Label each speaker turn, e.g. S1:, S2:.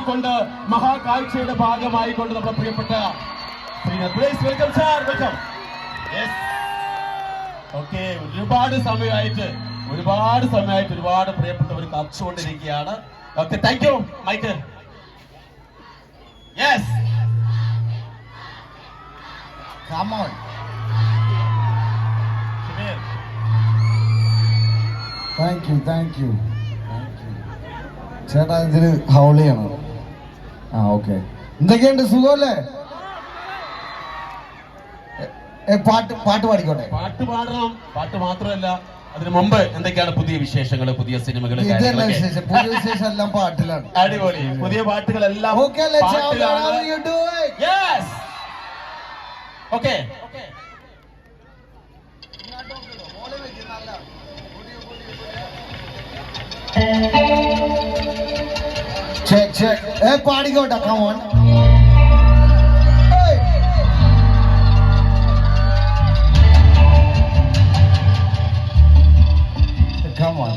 S1: ഭാഗമായിക്കൊണ്ട് മഹാകാഴ്ചയുടെ ഭാഗമായിക്കൊണ്ട് നമ്മുടെ പ്രിയപ്പെട്ട welcome sir welcome. Okay, ഒരുപാട് സമയമായിട്ട് ഒരുപാട് പ്രിയപ്പെട്ടവർ കാച്ചുകൊണ്ടിരിക്കുകയാണ്. Okay, thank you Mike. Yes, come on.
S2: Thank you ചേട്ടാ. ഇതിന് ഹൗൾ ചെയ്യണം. ഓക്കെ, എന്തൊക്കെയുണ്ട്, സുഖമല്ലേ? പാട്ട് പാടിക്കോട്ടെ.
S1: പാട്ട് പാടണം. പാട്ട് മാത്രമല്ല, അതിനു മുമ്പ് എന്തൊക്കെയാണ് പുതിയ വിശേഷങ്ങൾ, പുതിയ സിനിമകൾ?
S2: പുതിയ വിശേഷം എല്ലാം പാട്ടിലാണ്.
S1: അടിപൊളി പുതിയ പാട്ടുകളെല്ലാം ഓക്കെ.
S2: പാടിക്കോട്ടെ, കമോൺ. Come on.